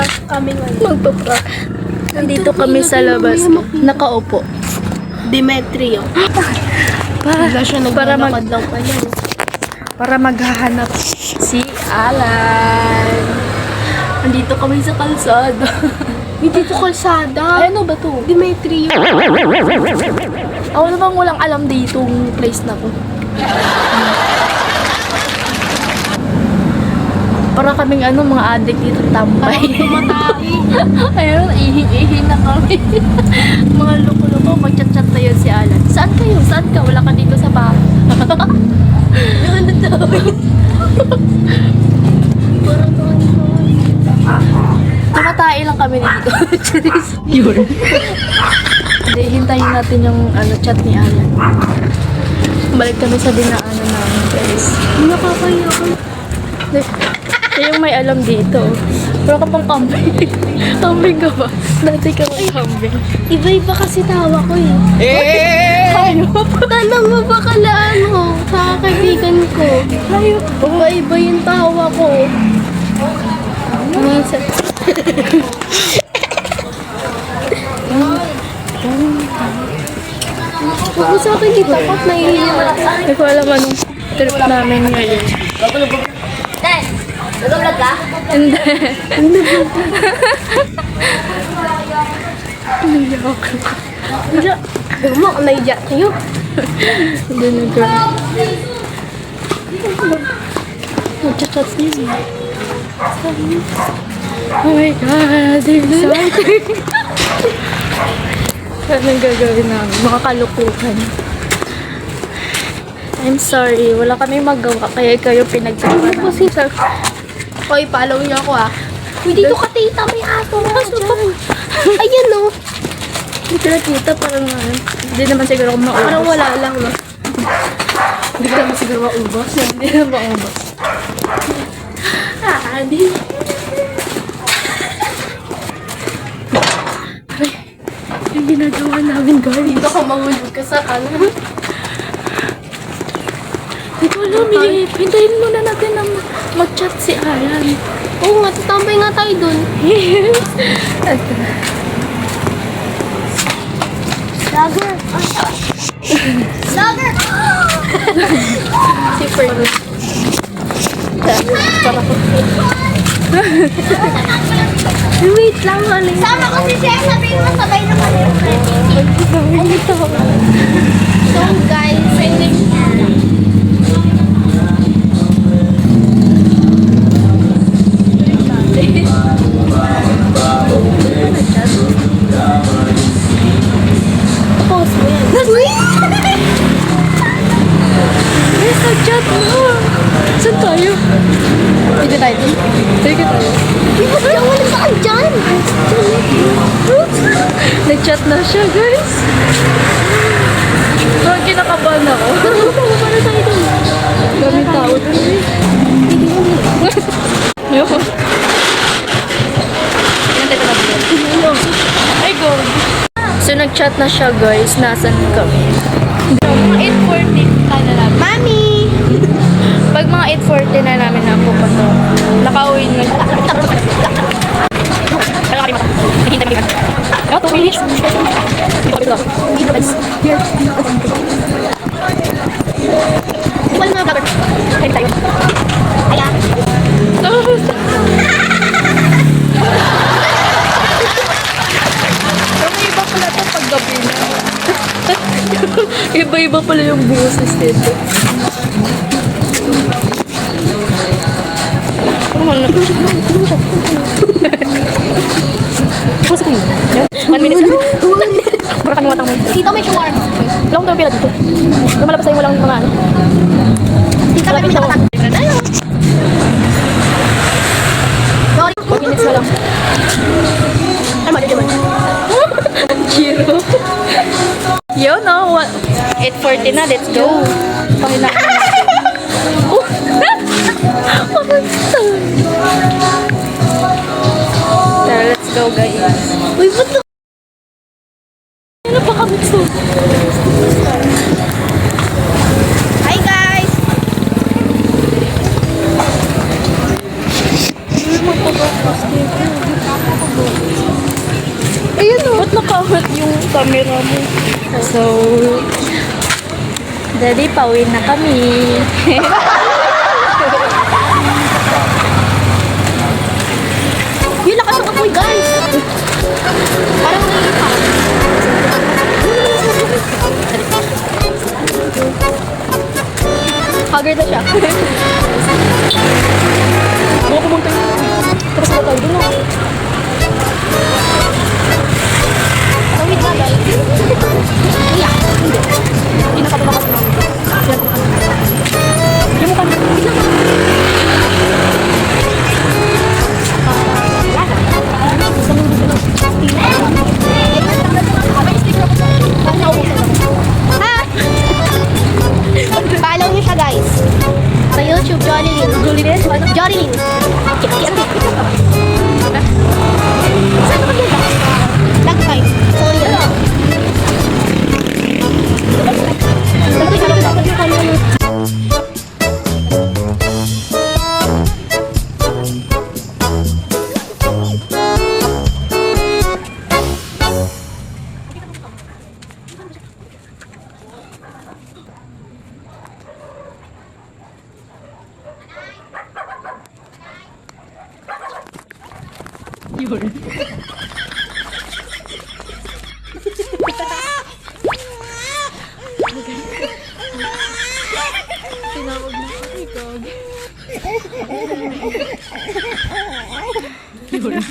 Magpa-prank kami ngayon. Magpa-prank. Nandito kami sa labas. Nakaupo. Demetrio. Bigla siya naglalakad lang pala. Para maghahanap si Alan. Nandito kami sa kalsada. Hindi to kalsada. Ay, ano ba to? Demetrio. Ako namang walang alam ditong place na to. Para kaming mga adik dito tambay. Ayun, ihi-ihi na kami. Mga loko-loko, mag-chat-chat na yun si Alan. Saan kayo? Saan ka? Wala ka dito sa bahay. Ano daw? Parang Tumatay lang kami dito. Yun. Hindi, hintayin natin yung chat ni Alan. Balik kami sa dinaanan namin, guys. nakakaya ko. Siya yung may alam dito. Wala ka pang kambing. Kambing ka ba? Dati ka may kambing. Iba-iba kasi tawa ko eh. Hayop. Tanong mo ba kalaan mo sa kaibigan ko? Hayop. Iba-iba yung tawa ko. Minsan. Huwag mo sa akin dito kot naiiwan. Hindi ko alam anong trip namin ngayon. Nag-vlog ka? Hindi. Naiyak ako. Huwag mo, naiyak kayo. Hindi nag-grab. Mag-chat niya. Oh my God, there's something. Anong gagawin namin? Makakalukuhan. I'm sorry, wala kami magawa kaya kayo pinagkakaroon. Kasi sir, oy, follow niyo ako ah. Uy, dito ka tita, may ato na dyan. Ayan o. Hindi ko nakita, parang hindi naman siguro ako maubos. Parang wala lang no. Hindi ko naman siguro maubos. Hindi naman maubos. Hindi. Yung ginagawa namin, guys. Dito ka mahulog ka sa kanan. Hindi ko alam eh. Hintayin muna natin na mag-chat si Alan. Oo nga, tatambay nga tayo dun. Yes. Lager. Lager. Si Fergus. Para ko. Wait lang, halin. Sama ko si Chef, sabihin mo sabay na kami. So guys, post mo yan. Yes, nag-chat mo. Saan tayo? Sige tayo. Sige tayo. Ba't ka wala saan dyan? Nag-chat na siya, guys. Parang kinakabahan ako. Para tayo dun. Daming tao dun eh. Ayoko. Yan tayo na. Ay, go. So, nag-chat na siya, guys. Nasaan kami? So, mga 8:40 tayo na lang. Mami! Pag mga 8:40 na namin napupunta, nakauwi na. Ano, 2 minutes. Wala mga vlogger. Ay, tayo. Kaya. Pero iba pala ito pag gabi na. Iba-iba pala yung boses dito. Basta ko yun. 1 minute. Para kami matang mo. Dito may shawarma. Long term pila dito. Lumalabas tayo walang mga ano. Dito kami nakatag. Tayo. 4 minutes na lang. Ay, mali naman. Giro. Yo, no. 8:40 na. Let's go. Panginaan natin. Oh. Tara, let's go, guys. Uy, ba't na? Ano pa kami to? Hi guys! nakawat yung camera mo? So, Daddy, pauwi na kami. Yun, lakas ng apoy, guys! Parang naiipa. Haggard na siya. Baka pumunta yun. Tapos na tayo dun, ah. Tawid na, guys. Iya, hindi. Hindi na kababa kasi namin. Yung mukha na. Follow niyo siya, guys. Sa YouTube, Jolilyn. Jolilyn? Jolilyn. Saan ka mag-vlog? Vlog 5. So, yun. Yun. Tinawag mo ka, ikaw. Yun.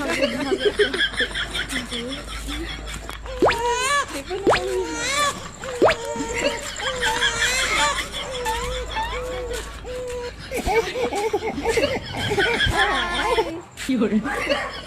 Yun.